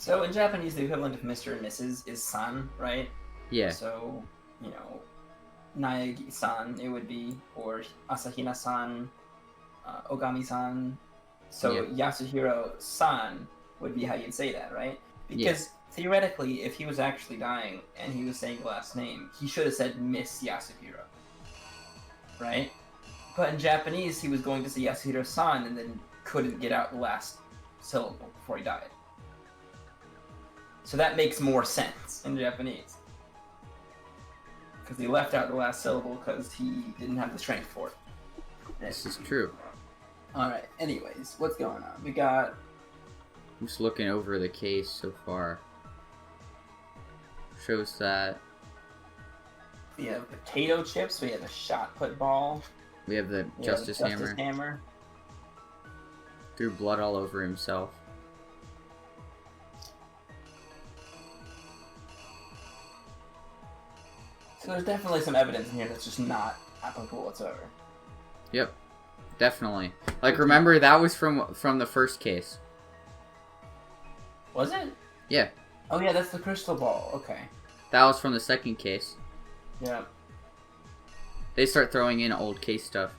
So in Japanese, the equivalent of Mr. and Mrs. is san, right? Yeah. So, you know, Naegi-san, it would be, or Asahina-san, Ogami-san. So Yasuhiro-san would be how you'd say that, right? Because theoretically, if he was actually dying and he was saying the last name, he should have said Miss Yasuhiro, right? But in Japanese, he was going to say Yasuhiro-san and then couldn't get out the last syllable before he died. So that makes more sense in Japanese. Because he left out the last syllable because he didn't have the strength for it. This is true. Alright, anyways, what's going on? We got... I'm just looking over the case so far. Shows that... We have potato chips, we have a shot put ball. We have the Justice Hammer. Threw blood all over himself. So there's definitely some evidence in here that's just not applicable whatsoever. Yep, definitely. Like, remember, that was from the first case. Was it? Yeah. Oh yeah, that's the crystal ball. Okay. That was from the second case. Yeah. They start throwing in old case stuff.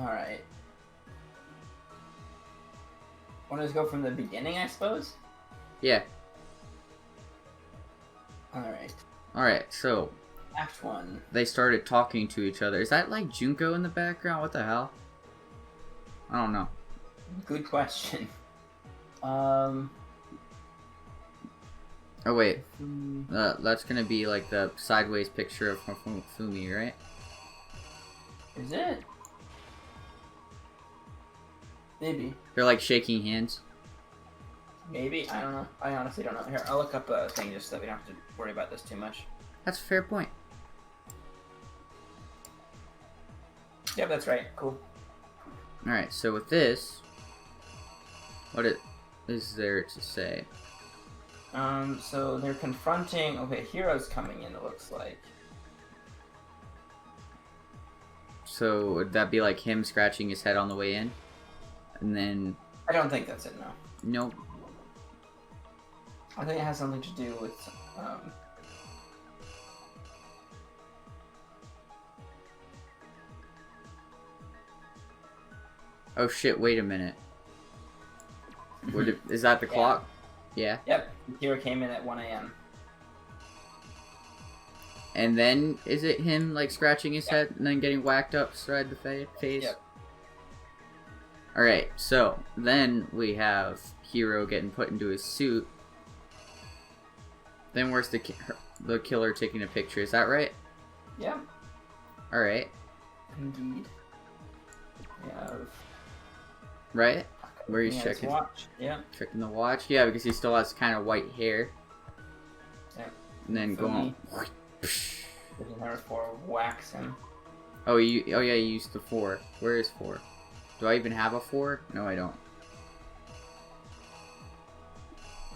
Alright. Want to go from the beginning, I suppose? Yeah. Alright. Alright, so... Act 1. They started talking to each other. Is that like Junko in the background? What the hell? I don't know. Good question. Oh wait. That's gonna be like the sideways picture of Fumi, right? Is it? Maybe. They're like shaking hands. Maybe. I don't know. I honestly don't know. Here, I'll look up a thing just so we don't have to worry about this too much. That's a fair point. Yep, that's right. Cool. Alright, so with this, what is there to say? So they're confronting... Okay, Hero's coming in, it looks like. So would that be like him scratching his head on the way in? And then... I don't think that's it, no. Nope. I think it has something to do with, Oh shit, wait a minute. Is that the clock? Yeah. Yep. Hero came in at 1 a.m. And then, is it him, like, scratching his head and then getting whacked upside the face? Yep. Alright, so, then we have Hero getting put into his suit. Then where's the killer taking a picture, is that right? Yeah. Alright. Indeed. We have... Right? Where he's checking... watch. Yeah. Checking the watch? Yeah, because he still has kind of white hair. Yeah. And then going... There's another 4. Wax him. Oh, yeah, you used the 4. Where is 4? Do I even have a 4? No, I don't.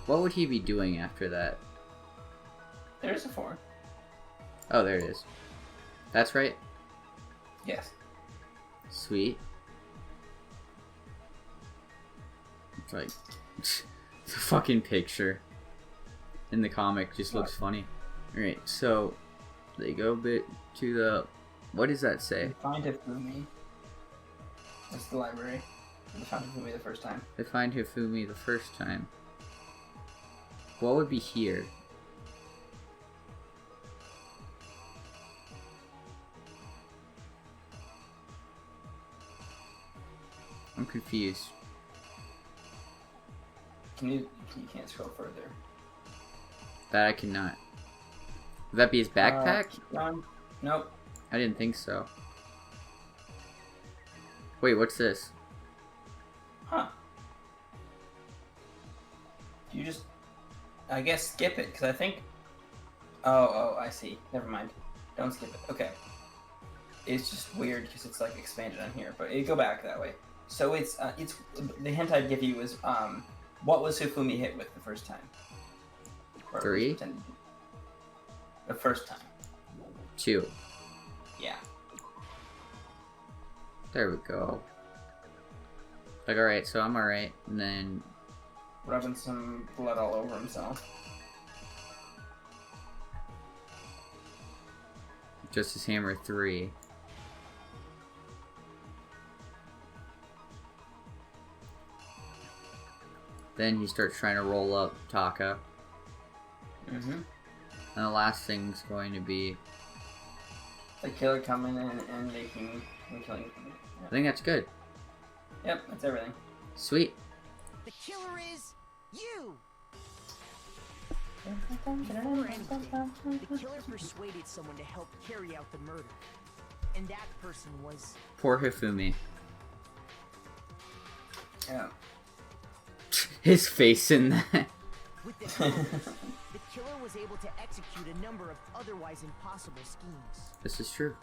What would he be doing after that? There's a 4. Oh, there it is. That's right? Yes. Sweet. It's like... the fucking picture in the comic just looks funny. Alright, so... They go to the... What does that say? They find Hifumi. That's the library. They found Hifumi the first time. They find Hifumi the first time. What would be here? I'm confused. You can't scroll further. That I cannot. Would that be his backpack? Nope. I didn't think so. Wait, what's this? Huh. You just... I guess skip it, because I think... Oh, I see. Never mind. Don't skip it. Okay. It's just weird, because it's, like, expanded on here, but go back that way. So it's the hint I'd give you is, what was Hifumi hit with the first time? 3? The first time. 2. Yeah. There we go. Like, alright, so I'm alright. And then rubbing some blood all over himself. Justice Hammer 3. Then he starts trying to roll up Taka. Mm-hmm. And the last thing's going to be... The killer coming in and making and killing. I think that's good. Yep, that's everything. Sweet. The killer is you! Before anything, the killer persuaded someone to help carry out the murder. And that person was... Poor Hifumi. Yeah. His face in that. With the help, the killer was able to execute a number of otherwise impossible schemes. This is true.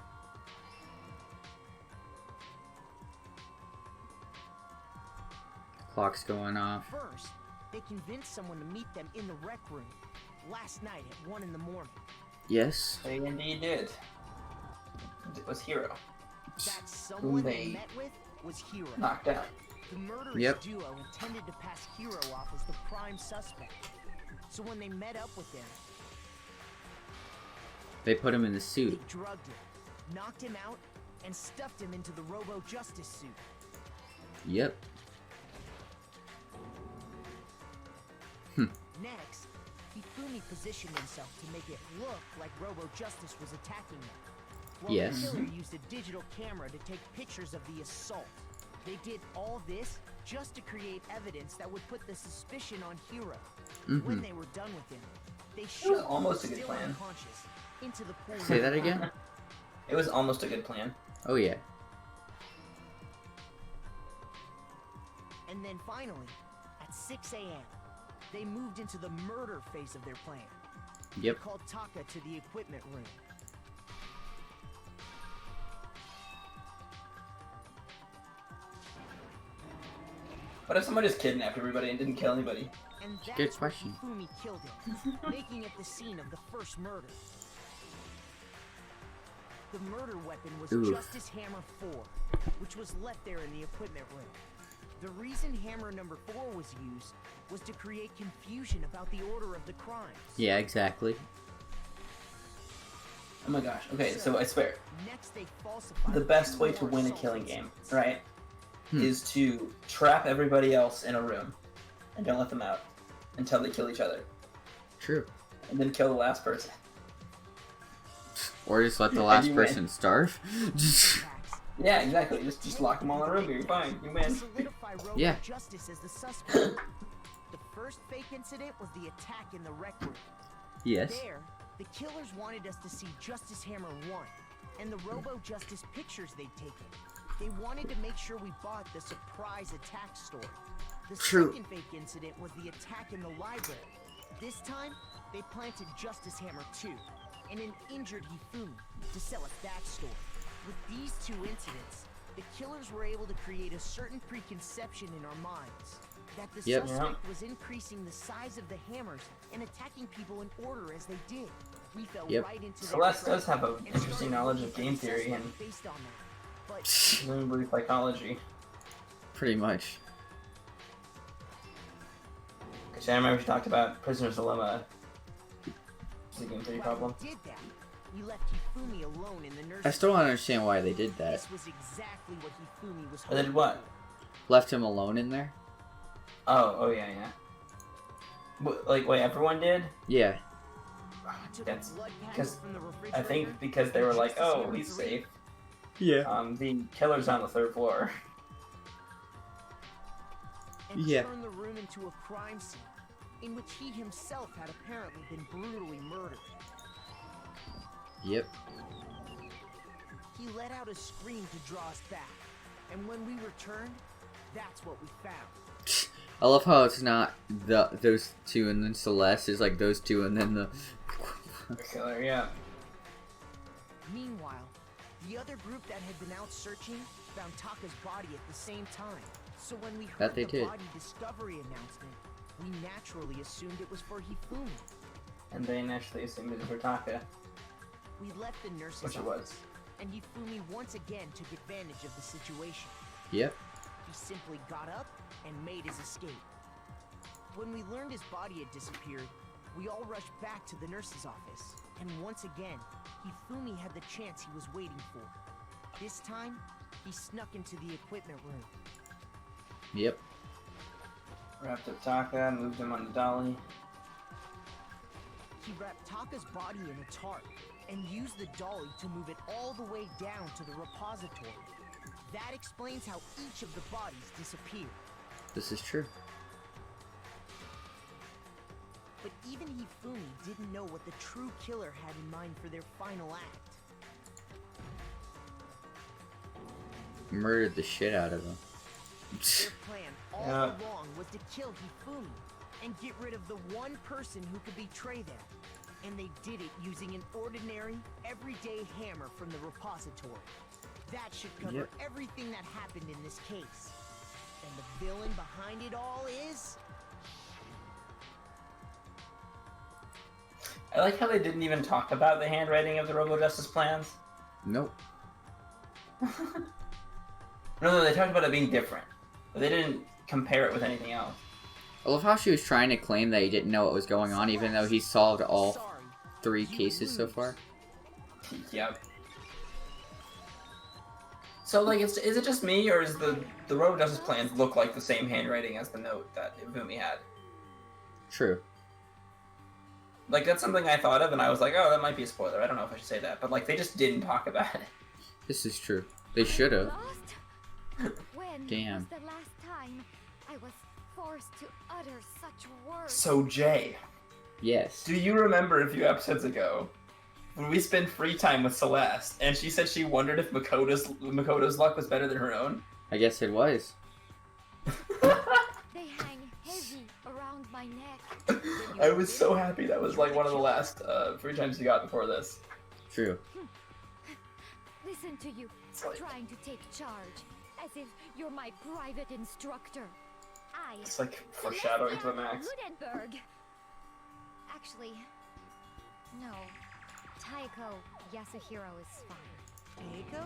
Clock's going off. First, they convinced someone to meet them in the rec room last night at 1 in the morning. Yes. They indeed did. It was Hero. That someone they they met with was Hero. knocked out. The murderous Yep. duo intended to pass Hero off as the prime suspect. So when they met up with him, They put him in the they suit. drugged him, knocked him out, and stuffed him into the Robo-Justice suit. Yep. Next, Hifumi positioned himself to make it look like Robo-Justice was attacking them. While Yes. the killer used a digital camera to take pictures of the assault. They did all this just to create evidence that would put the suspicion on Hero. When they were done with him, they shoved almost a him good still plan. unconscious into the pool. Say that again? It was almost a good plan. Oh yeah. And then finally, at 6 a.m., they moved into the murder phase of their plan. Yep. Called Taka to the equipment room. What if someone just kidnapped everybody and didn't kill anybody? And that's Good where question. Hifumi killed him, making it the scene of the first murder. The murder weapon was Oof. Justice Hammer 4, which was left there in the equipment room. The reason Hammer number 4 was used was to create confusion about the order of the crimes. Yeah, exactly. Oh my gosh. Okay, so I swear, Next, they falsified the best 2 way to more win a assault killing game, incidents. right, is to trap everybody else in a room and don't let them out until they kill each other, True. and then kill the last person. Or just let the And last you win. person starve. Attacks. Yeah, exactly. Just lock them all in a room. You're fine. You win. Solidify Robo Yeah. Justice as the suspect. The first fake incident was the attack in the rec room. Yes. There, the killers wanted us to see Justice Hammer 1 and the Robo Justice pictures they'd taken. They wanted to make sure we bought the surprise attack story. The True. second fake incident was the attack in the library. This time, they planted Justice Hammer 2 and an injured Hifumi to sell us that story. With these 2 incidents, the killers were able to create a certain preconception in our minds that the Yep. suspect was increasing the size of the hammers and attacking people in order as they did. We fell Yep. right into Celeste their does have an trap and interesting started knowledge of building game an theory assessment and based on that. But presumably psychology. Pretty much. Because I remember she talked about Prisoner's Dilemma. It's a game theory while problem. we did that, we left Hifumi alone in the nursing I still don't home. understand why they did that. This was exactly what Hifumi was And then hoping what? for. Left him alone in there? Oh yeah. Like, wait, everyone did? Yeah. We took That's a blood patch because from the I refrigerator think because they were and like, Justice oh, Hammer he's 3 safe. Yeah. The killer's on the 3rd floor. and Yeah. turned the room into a crime scene in which he himself had apparently been brutally murdered. Yep. He let out a scream to draw us back, and when we returned, that's what we found. I love how it's not those 2 and then Celeste. It's like those 2 and then the... The killer, yeah. Meanwhile, the other group that had been out searching found Taka's body at the same time. So when we heard That they the did. body discovery announcement, we naturally assumed it was for Hifumi. And they naturally assumed it was for Taka, We left the nurse's which it office, was. and Hifumi once again took advantage of the situation. Yep. He simply got up and made his escape. When we learned his body had disappeared, we all rushed back to the nurse's office. And once again, Hifumi had the chance he was waiting for. This time, he snuck into the equipment room. Yep. Wrapped up Taka, moved him on the dolly. He wrapped Taka's body in a tarp and used the dolly to move it all the way down to the repository. That explains how each of the bodies disappeared. This is true. But even Hifumi didn't know what the true killer had in mind for their final act. Murdered the shit out of him. Their plan all along was to kill Hifumi and get rid of the one person who could betray them. And they did it using an ordinary, everyday hammer from the repository. That should cover everything that happened in this case. And the villain behind it all is... I like how they didn't even talk about the handwriting of the Robo-Justice plans. Nope. No, they talked about it being different. But they didn't compare it with anything else. I love how she was trying to claim that he didn't know what was going on, even though he solved all 3 cases so far. Yep. So, like, is it just me, or is the Robo-Justice plans look like the same handwriting as the note that Hifumi had? True. Like, that's something I thought of, and I was like, oh, that might be a spoiler. I don't know if I should say that. But, like, they just didn't talk about it. This is true. They should have. When Damn. was the last time I was forced to utter such words? So, Jay, Yes. do you remember a few episodes ago when we spent free time with Celeste, and she said she wondered if Makoto's luck was better than her own? I guess it was. They hang heavy around my neck. I was so happy that was, like, one of the last free times you got before this. True. Listen to you, like- trying to take charge, as if you're my private instructor. It's like foreshadowing to the max. Ludenberg. Actually, no. Taiko Yasuhiro is fine. Taiko?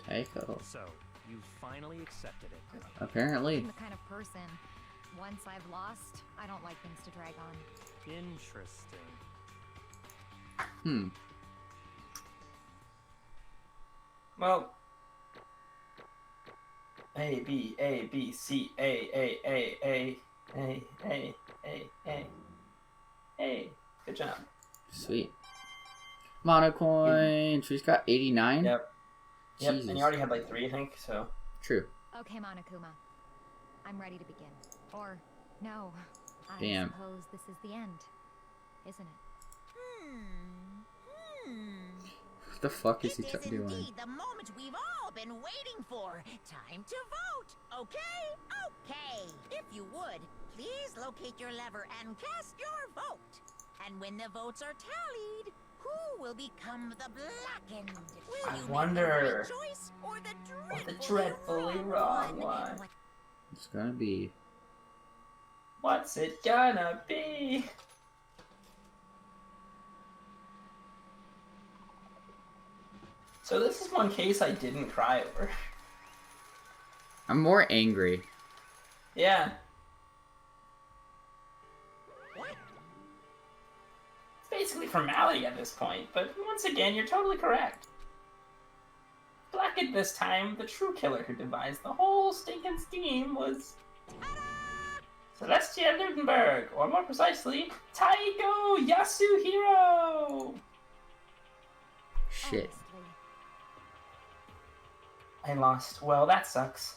Taiko. So, you finally accepted it. Apparently. I'm the kind of person, once I've lost, I don't like things to drag on. Interesting. Well, A, B, A, B, C, A. Good job. Sweet. Monocoin. She's got 89? Yep. Yep, Jesus. and you already had like 3, I think, so. True. Okay, Monokuma. I'm ready to begin. Or, no. I Damn. suppose this is the end, isn't it? What the fuck is he It is doing? indeed the moment we've all been waiting for. Time to vote. Okay? Okay. If you would, please locate your lever and cast your vote. And when the votes are tallied, who will become the blackened? Will I you wonder make the right choice or the the dreadfully, dreadfully wrong one. What It's gonna be... What's it gonna be? So this is one case I didn't cry over. I'm more angry. Yeah. It's basically formality at this point, but once again, you're totally correct. Blackened this time, the true killer who devised the whole stinking scheme was... Celestia Ludenberg, or more precisely, Taiko Yasuhiro! Shit. Honestly. I lost. Well, that sucks.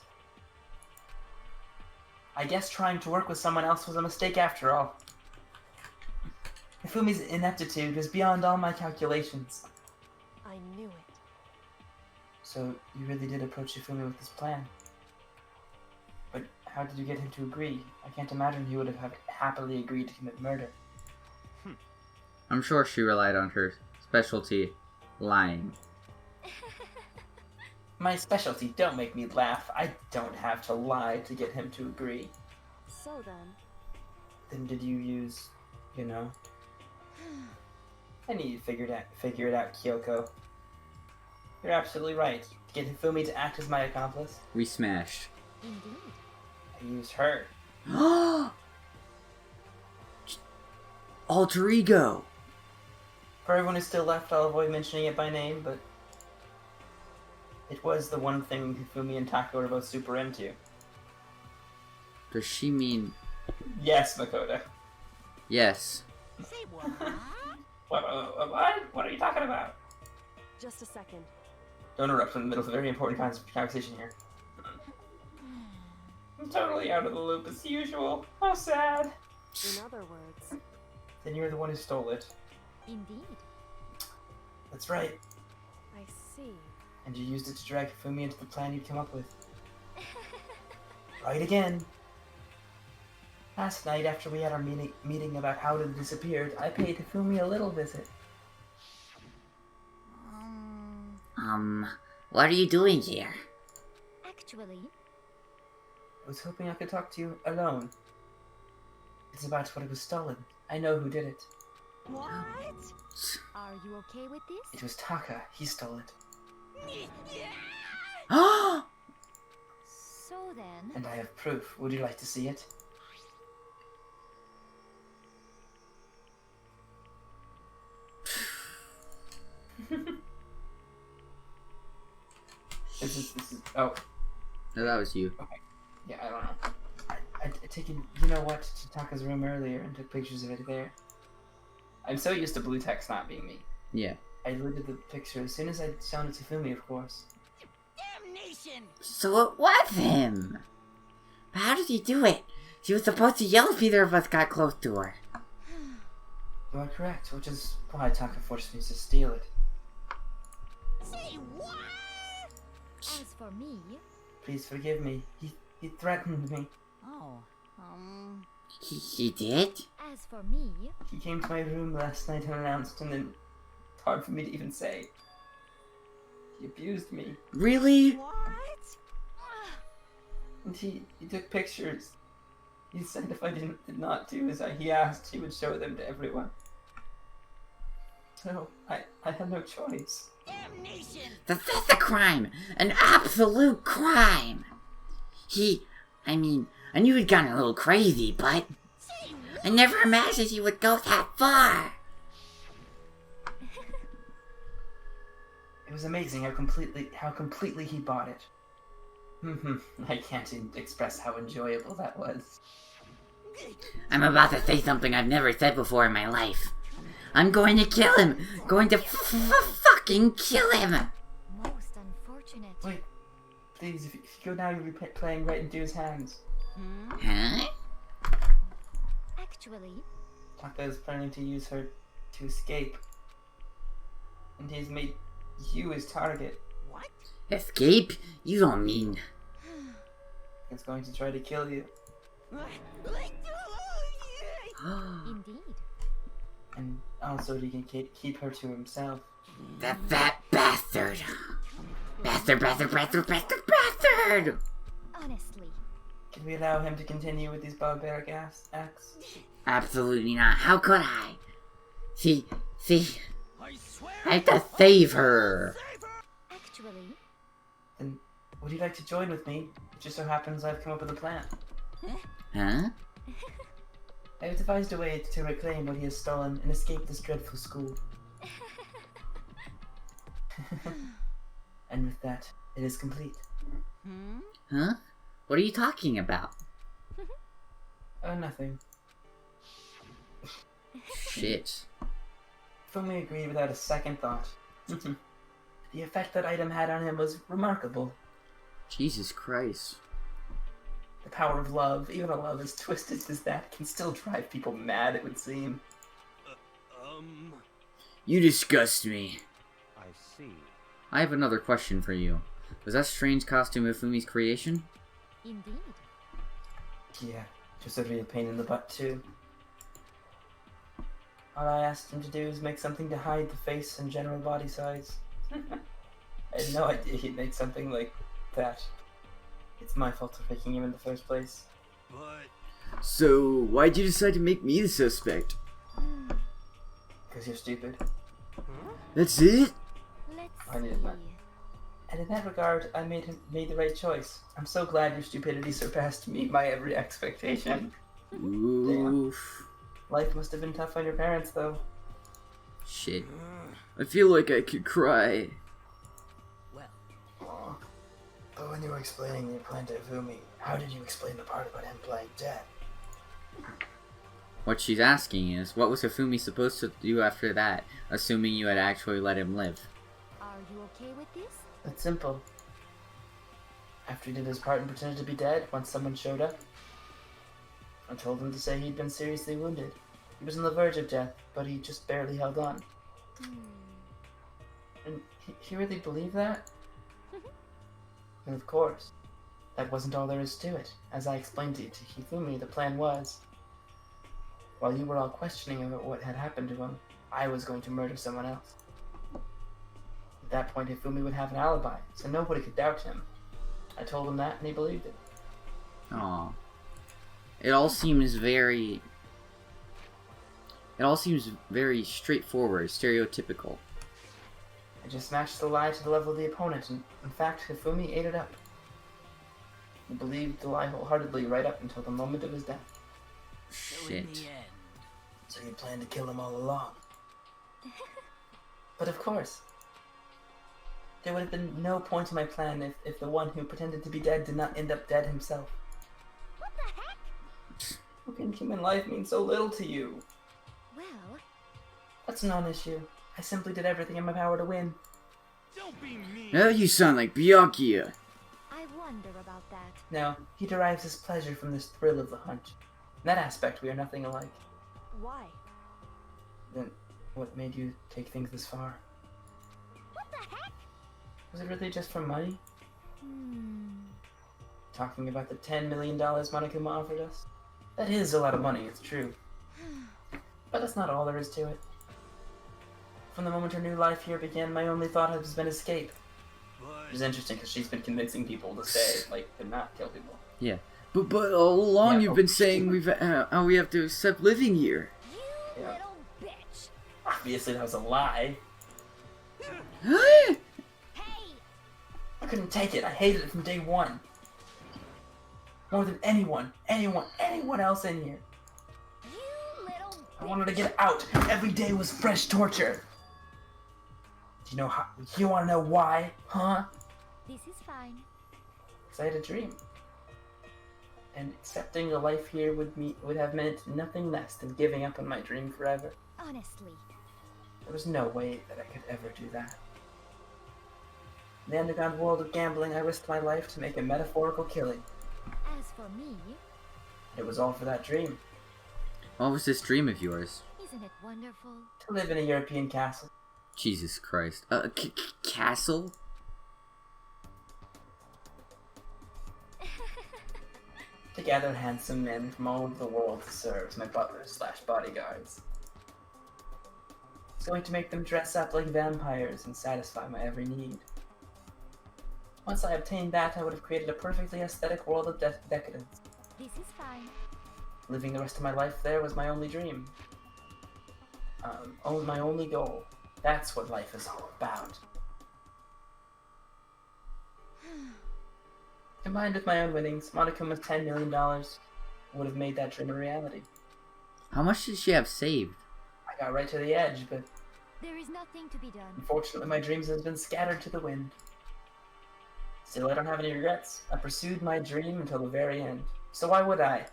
I guess trying to work with someone else was a mistake after all. Hifumi's ineptitude was beyond all my calculations. I knew it. So, you really did approach Hifumi with this plan. But how did you get him to agree? I can't imagine he would have happily agreed to commit murder. I'm sure she relied on her specialty, lying. My specialty, don't make me laugh. I don't have to lie to get him to agree. So then... Then did you use, you know... I need to figure it out, Kyoko. You're absolutely right. To get Hifumi to act as my accomplice, We smashed. Indeed. I used her. Alter ego! For everyone who's still left, I'll avoid mentioning it by name, but it was the one thing Hifumi and Taka were both super into. Does she mean... Yes, Makoto. Yes. Say what? What? What are you talking about? Just a second. Don't interrupt in the middle of a very important conversation here. I'm totally out of the loop as usual. How sad. In other words, Then you're the one who stole it. Indeed. That's right. I see. And you used it to drag Hifumi into the plan you'd come up with. Right again. Last night, after we had our meeting about how it disappeared, I paid Hifumi a little visit. What are you doing here? Actually, I was hoping I could talk to you alone. It's about what was stolen. I know who did it. what? Are you okay with this? It was Taka. He stole it. So then, And I have proof. Would you like to see it? This is, oh, No, that was you. yeah, I don't know. I'd taken, you know what, to Taka's room earlier and took pictures of it there. I'm so used to blue text not being me. Yeah. I looked at the picture as soon as I'd shown it to Fumi, of course. Damnation! So it was him! But how did he do it? She was supposed to yell if either of us got close to her. You are correct, which is why Taka forced me to steal it. Say what? as for me, Please forgive me. He threatened me. Oh, He did? as for me, He came to my room last night unannounced, and then it's hard for me to even say. He abused me, Really? what? and he took pictures. He said if I did not do as he asked, he would show them to everyone. So I had no choice. Damnation! That's a crime! An absolute crime! I knew he'd gone a little crazy, but Say I never imagined he would go that far! It was amazing how completely he bought it. I can't even express how enjoyable that was. I'm about to say something I've never said before in my life. I'm going to kill him! Going to fucking kill him! most unfortunate. Wait, please, if you go now, you'll be playing right into his hands. Huh? Actually, Taka is planning to use her to escape. And he's made you his target. what? Escape? You don't mean... He's going to try to kill you. indeed. And also he can keep her to himself. That fat bastard! Bastard! Honestly, Can we allow him to continue with these barbaric acts? Absolutely not. How could I? See, I swear. I have to save her. actually, Then would you like to join with me? It just so happens I've come up with a plan. Huh? I have devised a way to reclaim what he has stolen and escape this dreadful school. And with that, it is complete. Huh? What are you talking about? Oh, nothing. Shit. If only agreed without a second thought. The effect that item had on him was remarkable. Jesus Christ. The power of love, even a love as twisted as that, can still drive people mad, it would seem. You disgust me. I see. I have another question for you. Was that strange costume Ifumi's creation? indeed. Yeah, just a real pain in the butt, too. All I asked him to do is make something to hide the face and general body size. I had no idea he'd make something like that. It's my fault for picking him in the first place. But So, why'd you decide to make me the suspect? Because you're stupid. That's it? Let's I see. did that. And in that regard, I made the right choice. I'm so glad your stupidity surpassed my every expectation. Oof. Life must have been tough on your parents, though. Shit. I feel like I could cry. Well, Aw. But when you were explaining your plan to Ifumi, how did you explain the part about him playing dead? What she's asking is, what was Hifumi supposed to do after that, assuming you had actually let him live? Are you okay with this? It's simple. After he did his part and pretended to be dead, once someone showed up, I told him to say he'd been seriously wounded. He was on the verge of death, but he just barely held on. And he really believed that? And of course, that wasn't all there is to it. As I explained to Hifumi, the plan was, while you were all questioning about what had happened to him, I was going to murder someone else. At that point, Hifumi would have an alibi, so nobody could doubt him. I told him that, and he believed it. Aw. It all seems very straightforward, stereotypical. I just matched the lie to the level of the opponent, and in fact, Hifumi ate it up. He believed the lie wholeheartedly right up until the moment of his death. so in the Shit. end, So you planned to kill him all along. But of course, there would have been no point in my plan if the one who pretended to be dead did not end up dead himself. What the heck? How can human life mean so little to you? Well, That's a non-issue. I simply did everything in my power to win. don't be mean. Now you sound like Bianchi. I wonder about that. Now, he derives his pleasure from this thrill of the hunt. In that aspect, we are nothing alike. Why? Then, what made you take things this far? What the heck? Was it really just for money? Hmm. Talking about the $10 million Monokuma offered us? That is a lot of money, it's true. But that's not all there is to it. From the moment her new life here began, my only thought has been escape. Which is But interesting because she's been convincing people to stay, like, to not kill people. Yeah. But all along Yeah, you've been saying we have to accept living here. You Yeah. little bitch. Obviously, that was a lie. Hey! I couldn't take it. I hated it from day one. More than anyone else in here. You little I wanted to get out. Every day was fresh torture. Do you know how? You want to know why? Huh? This is fine. Because I had a dream. And accepting a life here would have meant nothing less than giving up on my dream forever. Honestly. There was no way that I could ever do that. In the underground world of gambling, I risked my life to make a metaphorical killing. As for me, It was all for that dream. What was this dream of yours? isn't it wonderful? To live in a European castle. Jesus Christ. Castle? To gather handsome men from all over the world to serve as my butlers/bodyguards. It's going to make them dress up like vampires and satisfy my every need. Once I obtained that, I would have created a perfectly aesthetic world of decadence. This is fine. Living the rest of my life there was my only dream. My only goal. That's what life is all about. Combined with my own winnings, Monokuma's $10 million would have made that dream a reality. How much did she have saved? I got right to the edge, but There is nothing to be done. unfortunately my dreams have been scattered to the wind. Still, I don't have any regrets. I pursued my dream until the very end. So why would I?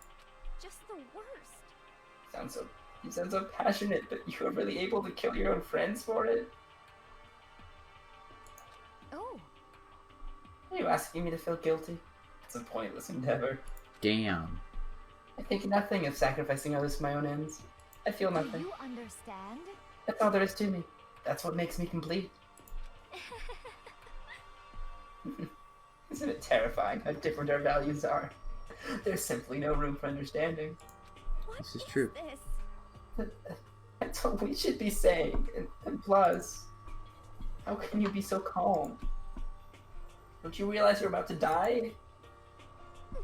Just the worst. You sound so passionate, but you were really able to kill your own friends for it? Oh, Are you asking me to feel guilty? It's a pointless endeavor. Damn. I think nothing of sacrificing others for my own ends. I feel do nothing. you understand? That's all there is to me. That's what makes me complete. Isn't it terrifying how different our values are? There's simply no room for understanding. What This is true. this? That's what we should be saying. And plus, how can you be so calm? Don't you realize you're about to die?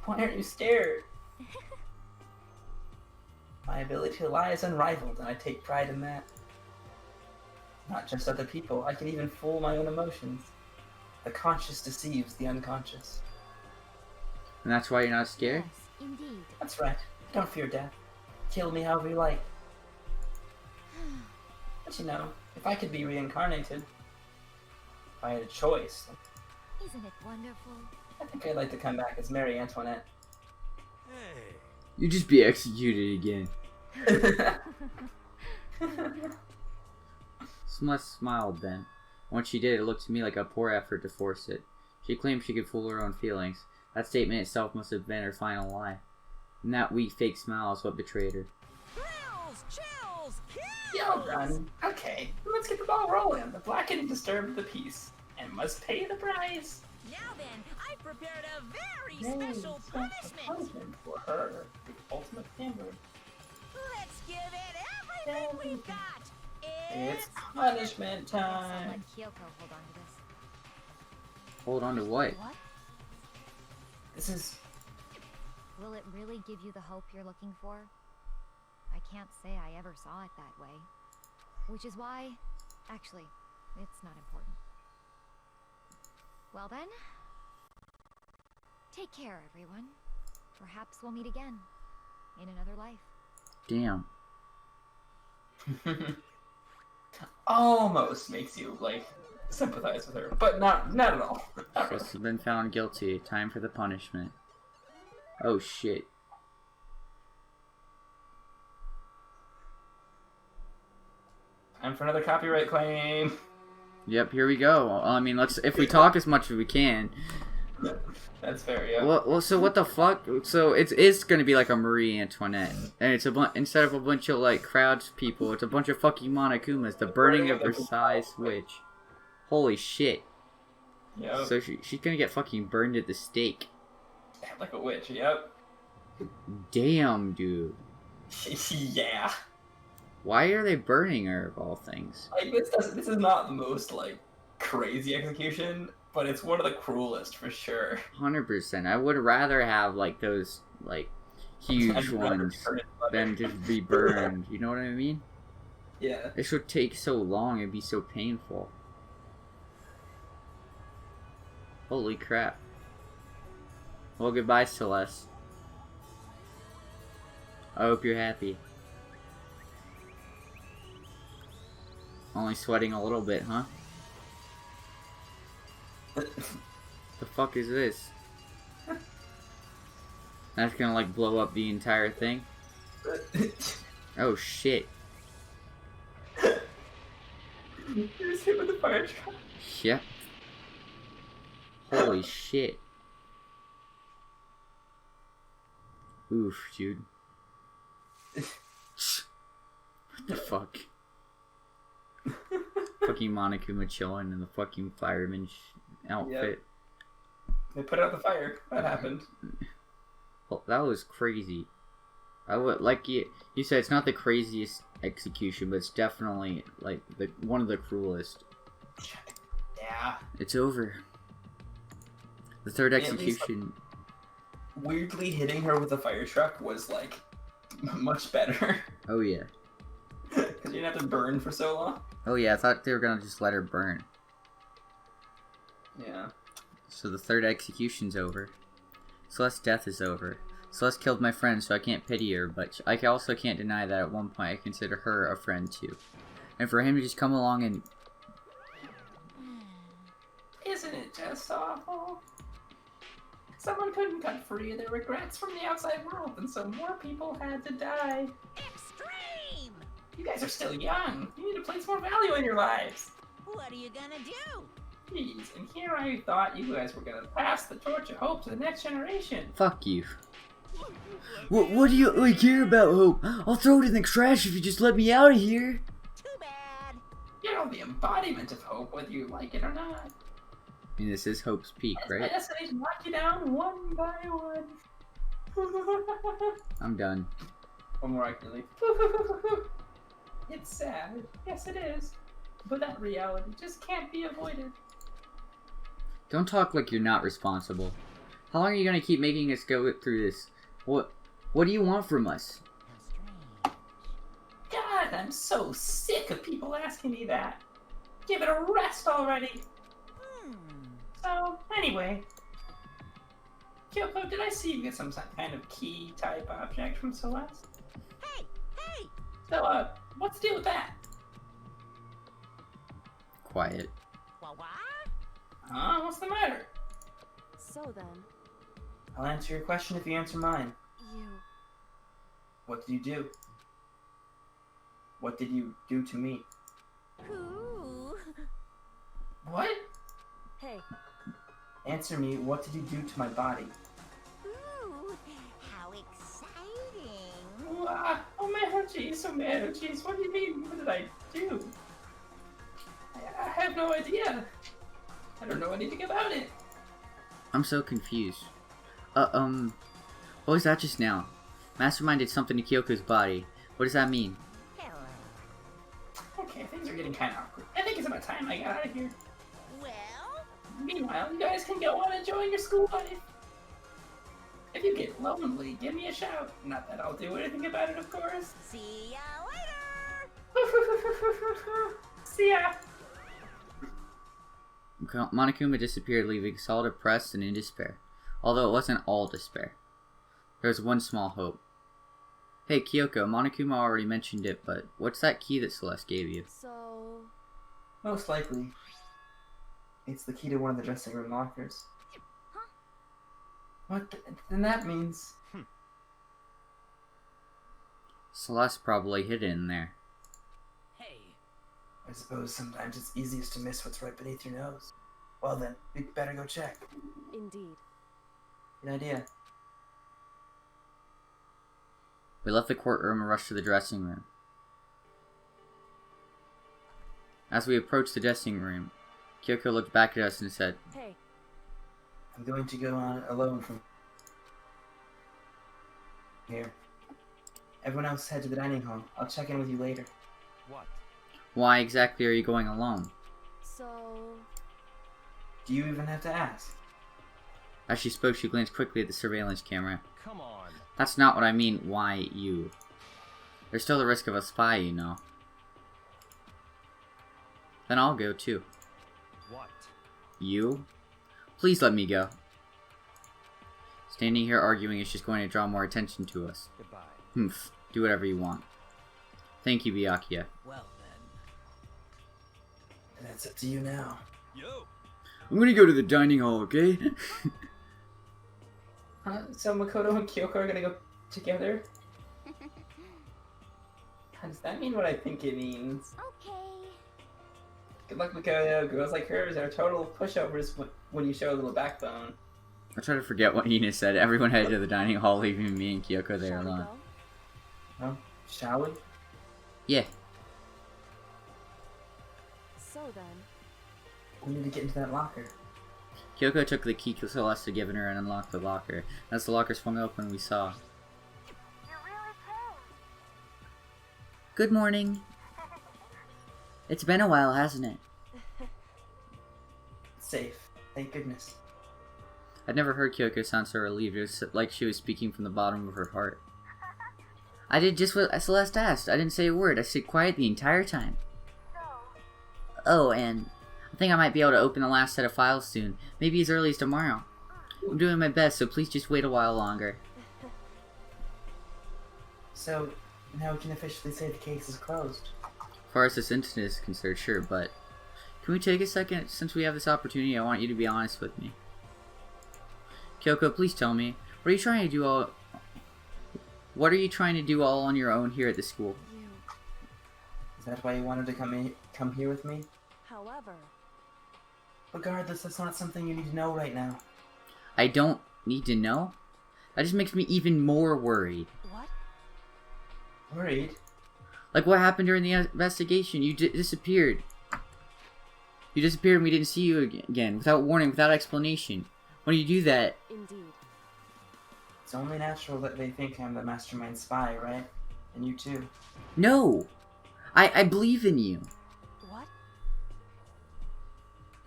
Why aren't you scared? My ability to lie is unrivaled, and I take pride in that. Not just other people, I can even fool my own emotions. The conscious deceives the unconscious. And that's why you're not scared? Yes, indeed. That's right. I don't fear death. Kill me however you like. But you know, if I could be reincarnated, if I had a choice, Isn't it wonderful? I think I'd like to come back as Marie Antoinette. Hey. You just be executed again. Celeste smiled then. Once she did, it looked to me like a poor effort to force it. She claimed she could fool her own feelings. That statement itself must have been her final lie. And that weak fake smile is what betrayed her. Thrills, chills, kills! Well done. Okay, let's get the ball rolling. The Blackened disturbed the peace and must pay the price. Now then, I've prepared a very Yay, special special punishment. for her, the ultimate standard. Let's give it everything we've got. It's punishment So time. let Kyoko hold on to this. Hold on to what? What? This is. Will it really give you the hope you're looking for? I can't say I ever saw it that way. Which is why... Actually, it's not important. Well then... Take care, everyone. Perhaps we'll meet again. In another life. Damn. Almost makes you, like, sympathize with her, but not at all. Not really. Celeste has been found guilty. Time for the punishment. Oh shit. Time for another copyright claim. Yep, here we go. I mean, if we talk as much as we can. That's fair, yeah. Well, so what the fuck? So it's gonna be like a Marie Antoinette, and it's instead of a bunch of like crowds people, it's a bunch of fucking Monokumas. The burning of Versailles witch. Holy shit! Yep. So she's gonna get fucking burned at the stake. Like a witch, yep. Damn, dude. Yeah. Why are they burning her of all things? Like, this is not the most, like, crazy execution, but it's one of the cruelest for sure. 100%. I would rather have like those like huge I'd rather ones burn it than just be burned. You know what I mean? Yeah. This would take so long. It'd be so painful. Holy crap. Well, goodbye, Celeste. I hope you're happy. Only sweating a little bit, huh? The fuck is this? That's gonna like blow up the entire thing? Oh shit. You just hit with the fire truck. Yep. Holy shit. Oof, dude. What the fuck? Fucking Monokuma chilling in the fucking fireman outfit. They put out the fire. That happened. Well, that was crazy. I would like you said it's not the craziest execution, but it's definitely like one of the cruelest. Yeah. It's over. The third At least, execution. Weirdly hitting her with a fire truck was like much better. Oh yeah. Because you didn't have to burn for so long. Oh yeah, I thought they were gonna just let her burn. Yeah. So the third execution's over. Celeste's death is over. Celeste killed my friend, so I can't pity her, but I also can't deny that at one point I consider her a friend too. And for him to just come along and... Isn't it just awful? Someone couldn't cut free of their regrets from the outside world, and so more people had to die. Extreme! You guys are still young. You need to place more value in your lives. What are you gonna do? Jeez, and here I thought you guys were gonna pass the torch of hope to the next generation. Fuck you. What do you care about hope? I'll throw it in the trash if you just let me out of here. Too bad. You're the embodiment of hope, whether you like it or not. I mean, this is Hope's Peak, My right? destination knock you down one by one. I'm done. One more actually. It's sad. Yes, it is. But that reality just can't be avoided. Don't talk like you're not responsible. How long are you gonna keep making us go through this? What do you want from us? How strange. God, I'm so sick of people asking me that. Give it a rest already. So, anyway. Kyoko, did I see you get some kind of key type object from Celeste? Hey! Hey! So, what's the deal with that? quiet. What? Huh? What's the matter? So then, I'll answer your question if you answer mine. you... What did you do? What did you do to me? Ooh. What? Hey, Answer me, what did you do to my body? Ooh. How exciting. Oh man, oh jeez, oh man, oh jeez, what do you mean? What did I do? I have no idea. I don't know anything about it. I'm so confused. What was that just now? Mastermind did something to Kyoko's body. What does that mean? Hello. Okay, things are getting kind of awkward. I think it's about time I got out of here. Well, Meanwhile, you guys can go on enjoying your school life. If you get lonely, give me a shout. Not that I'll do anything about it, of course. see ya later. See ya. Monokuma disappeared, leaving us all depressed and in despair. Although it wasn't all despair. There was one small hope. Hey Kyoko, Monokuma already mentioned it, but what's that key that Celeste gave you? so... Most likely. It's the key to one of the dressing room lockers. Huh? What? Then that means... Celeste probably hid it in there. Hey. I suppose sometimes it's easiest to miss what's right beneath your nose. Well then, we better go check. Indeed. Good idea. We left the courtroom and rushed to the dressing room. As we approached the dressing room, Kyoko looked back at us and said, Hey, I'm going to go on alone from here. Everyone else head to the dining hall. I'll check in with you later. What? why exactly are you going alone? so... Do you even have to ask? As she spoke, she glanced quickly at the surveillance camera. Come on. That's not what I mean, why you? There's still the risk of a spy, you know. Then I'll go too. What? You? Please let me go. Standing here arguing is just going to draw more attention to us. Goodbye. Humph. Do whatever you want. Thank you, Byakuya. Well then. That's up to you now. Yo. I'm gonna go to the dining hall, okay? So Makoto and Kyoko are gonna go together? Does that mean what I think it means? Okay. Good luck, Makoto. Girls like hers are total pushovers when you show a little backbone. I try to forget what Ina said. Everyone headed to the dining hall, leaving me and Kyoko there Shall we alone. go? Well, shall we? Yeah. So then, We need to get into that locker. Kyoko took the key Celeste had given her and unlocked the locker. As the locker swung open, we saw. You really came. Good morning. It's been a while, hasn't it? Safe. Thank goodness. I'd never heard Kyoko sound so relieved. It was like she was speaking from the bottom of her heart. I did just what Celeste asked. I didn't say a word. I stayed quiet the entire time. Oh, and I think I might be able to open the last set of files soon. Maybe as early as tomorrow. I'm doing my best, so please just wait a while longer. So, now we can officially say the case is closed. As far as this incident is concerned, sure, but can we take a second? Since we have this opportunity, I want you to be honest with me. Kyoko, please tell me, what are you trying to do all on your own here at the school? you... Is that why you wanted to come here with me? However, Regardless, that's not something you need to know right now. I don't need to know? That just makes me even more worried. what? Worried? Like what happened during the investigation? You disappeared. You disappeared and we didn't see you again, without warning, without explanation. When you do that... Indeed. It's only natural that they think I'm the mastermind spy, right? And you too. No! I believe in you. What?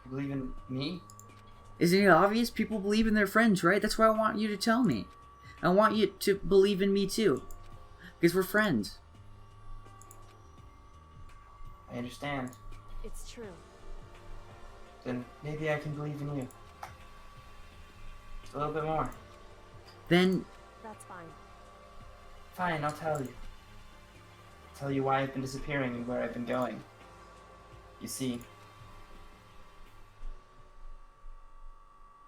You believe in me? Isn't it obvious? People believe in their friends, right? That's what I want you to tell me. I want you to believe in me too. Because we're friends. I understand. It's true. Then maybe I can believe in you. Just a little bit more. Then... That's fine. Fine, I'll tell you. Tell you why I've been disappearing and where I've been going. You see,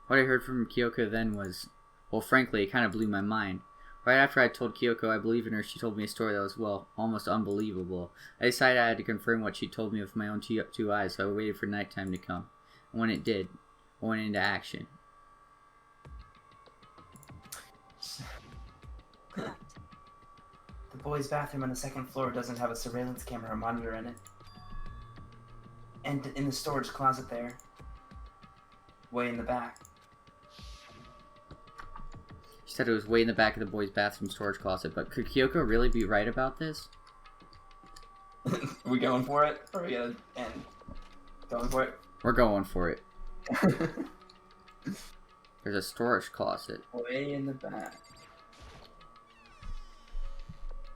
What I heard from Kyoko then was, well, frankly, it kind of blew my mind. Right after I told Kyoko I believe in her, she told me a story that was, well, almost unbelievable. I decided I had to confirm what she told me with my own two eyes, so I waited for nighttime to come. And when it did, I went into action. Correct. The boys' bathroom on the second floor doesn't have a surveillance camera or monitor in it. And in the storage closet there, way in the back. She said it was way in the back of the boys' bathroom storage closet, but could Kyoko really be right about this? Are we going for it? Or are we gonna end? Going for it? We're going for it. There's a storage closet. Way in the back.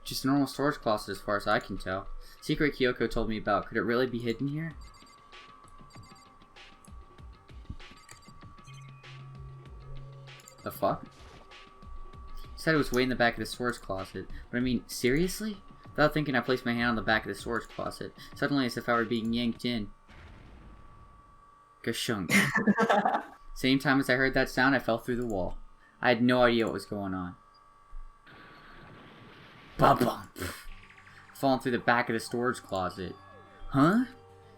Just a normal storage closet as far as I can tell. Secret Kyoko told me about. Could it really be hidden here? The fuck? She said it was way in the back of the storage closet. But I mean, seriously? Without thinking, I placed my hand on the back of the storage closet. Suddenly, as if I were being yanked in. Gashunk. Same time as I heard that sound, I fell through the wall. I had no idea what was going on. Ba-bum. Falling through the back of the storage closet. Huh?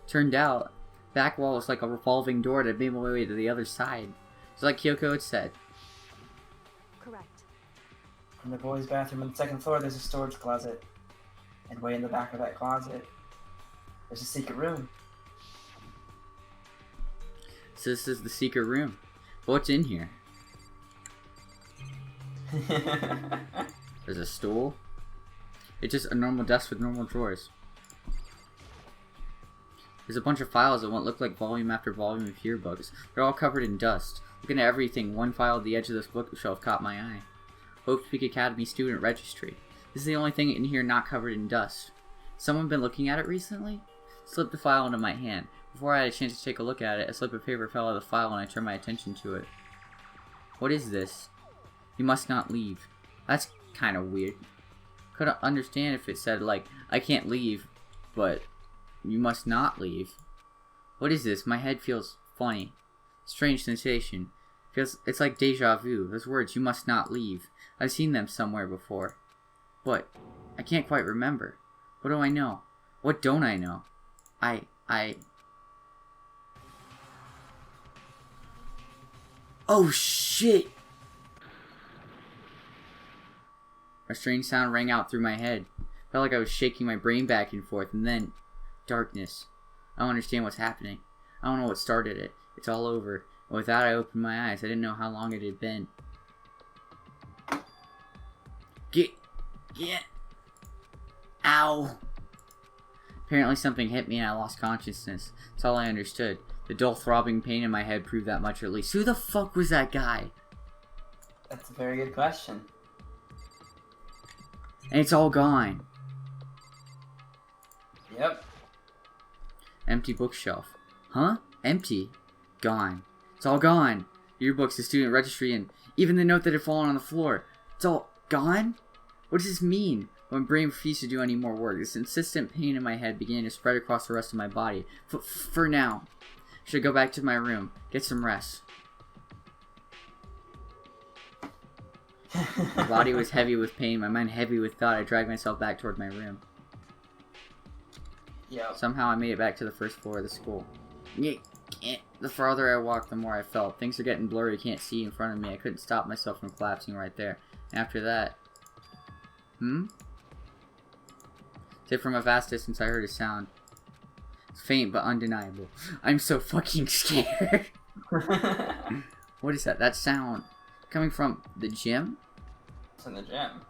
Turned out, back wall was like a revolving door that made my way to the other side. Just like Kyoko had said. Correct. In the boys' bathroom on the second floor, there's a storage closet. And way in the back of that closet, there's a secret room. So this is the secret room. What's in here? There's a stool. It's just a normal desk with normal drawers. There's a bunch of files that won't look like volume after volume of yearbooks. They're all covered in dust. Looking at everything, one file at the edge of this bookshelf caught my eye. Hope Peak Academy Student Registry. This is the only thing in here not covered in dust. Someone been looking at it recently? Slipped the file into my hand. Before I had a chance to take a look at it, a slip of paper fell out of the file and I turned my attention to it. What is this? You must not leave. That's kind of weird. Couldn't understand if it said, like, I can't leave, but you must not leave. What is this? My head feels funny. Strange sensation. It's like deja vu. Those words, you must not leave. I've seen them somewhere before. But I can't quite remember. What do I know? What don't I know? Oh shit! A strange sound rang out through my head. Felt like I was shaking my brain back and forth, and then darkness. I don't understand what's happening. I don't know what started it. It's all over. And with that, I opened my eyes. I didn't know how long it had been. Get. Ow. Apparently something hit me and I lost consciousness. That's all I understood. The dull throbbing pain in my head proved that much at least. Who the fuck was that guy? That's a very good question. And it's all gone. Yep. Empty bookshelf. Huh? Empty? Gone. It's all gone. Yearbooks, the student registry, and even the note that had fallen on the floor. It's all gone? What does this mean? My brain refused to do any more work. This insistent pain in my head began to spread across the rest of my body. For now. I should go back to my room. Get some rest. My body was heavy with pain. My mind heavy with thought. I dragged myself back toward my room. Yep. Somehow I made it back to the first floor of the school. The farther I walked, the more I felt. Things are getting blurry. I can't see in front of me. I couldn't stop myself from collapsing right there. And after that... Say from a vast distance I heard a sound. It's faint but undeniable. I'm so fucking scared. What is that? That sound coming from the gym? It's in the gym.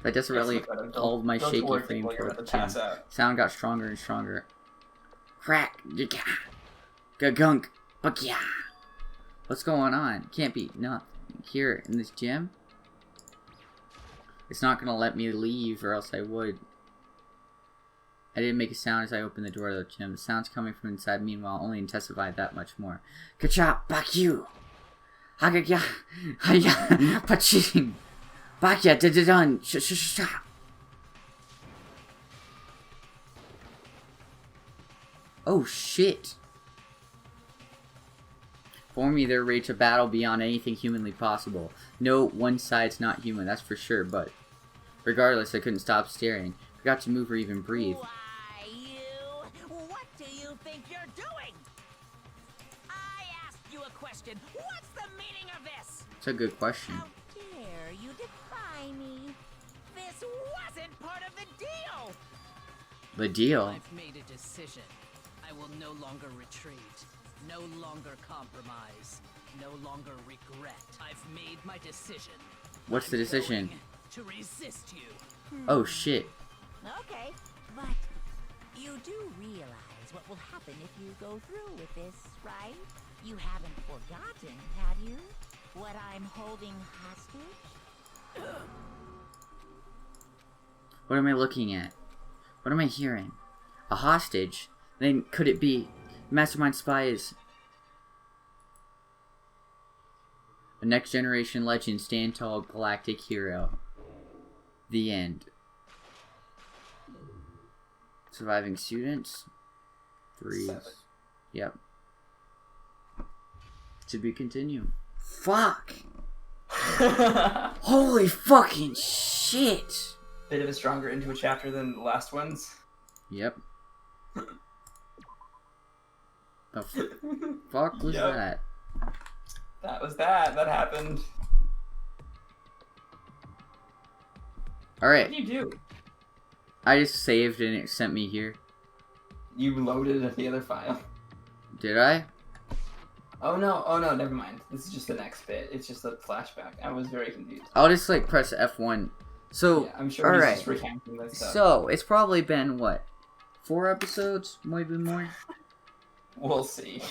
I desperately held my shaky frame toward the gym. Sound got stronger and stronger. Crack, gunk, yeah. What's going on? Can't be not here in this gym. It's not gonna let me leave, or else I would. I didn't make a sound as I opened the door of the gym. The sounds coming from inside, meanwhile, only intensified that much more. Ka-cha, back you! Ha-ga-ya, ha-ya, pa-ching! Back ya, da-da-dun, sh-sh-sh-sha! Oh, shit! For me, their rage of battle beyond anything humanly possible. No, one side's not human, that's for sure, but regardless, I couldn't stop staring. Forgot to move or even breathe. Why, you? What do you think you're doing? I asked you a question. What's the meaning of this? It's a good question. How dare you defy me? This wasn't part of the deal! The deal? I've made a decision. I will no longer retreat. No longer compromise. No longer regret. I've made my decision. What's the decision? Going to resist you. Oh shit. Okay, but you do realize what will happen if you go through with this, right? You haven't forgotten, have you? What I'm holding hostage? What am I looking at? What am I hearing? A hostage? Then could it be Mastermind Spy is a next generation legend, stand tall, galactic hero. The end. Surviving students? 3. 7. Yep. To be continued. Fuck! Holy fucking shit! Bit of a stronger into a chapter than the last ones. Yep. The fuck was Yep. that? That was that. That happened. What Alright, did you do? I just saved and it sent me here. You loaded the other file. Did I? Oh no, never mind. This is just the next bit. It's just a flashback. I was very confused. I'll just like press F1. So, Yeah, I'm sure he's alright. just recounting this stuff. So, it's probably been what? 4 episodes? Maybe more? We'll see.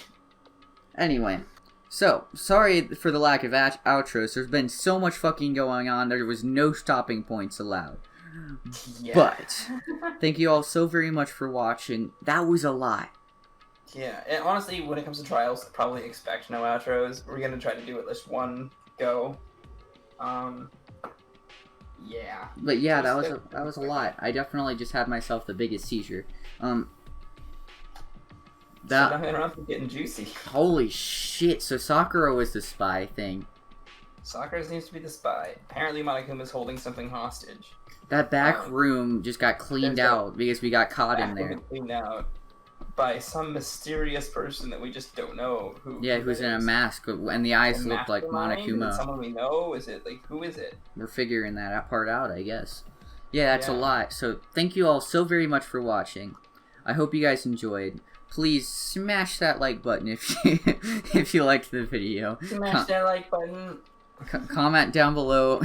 Anyway. So, sorry for the lack of outros. There's been so much fucking going on. There was no stopping points allowed. Yeah. But, thank you all so very much for watching. That was a lot. Yeah, and honestly, when it comes to trials, probably expect no outros. We're gonna try to do it just one go. Yeah. But yeah, that was a lot. I definitely just had myself the biggest seizure. That Danganronpa getting juicy. holy shit! So Sakura was the spy thing. Sakura seems to be the spy. Apparently, Monokuma's holding something hostage. That back room just got cleaned there's out because we got caught in Back there. room cleaned out by some mysterious person that we just don't know who. Yeah, who who's that in a is. mask, and the eyes A look like mastermind? Is it Monokuma. someone we know? Is it like who is it? We're figuring that part out, I guess. Yeah, that's a Yeah. lot. So thank you all so very much for watching. I hope you guys enjoyed. Please smash that like button if you if you liked the video. Smash that like button. Comment down below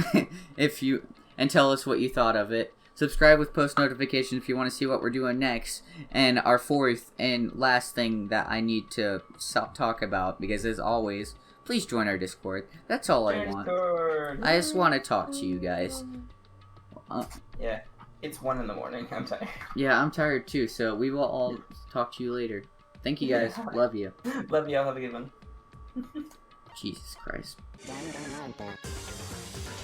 if you and tell us what you thought of it. Subscribe with post notifications if you want to see what we're doing next. And our fourth and last thing that I need to talk about, because as always, please join our Discord. That's all I want. Discord. I just want to talk to you guys. Yeah, it's 1 in the morning. I'm tired. Yeah, I'm tired too, so we will all talk to you later. Thank you guys. Yeah. Love you. Love y'all. Have a good one. Jesus Christ. Danganronpa.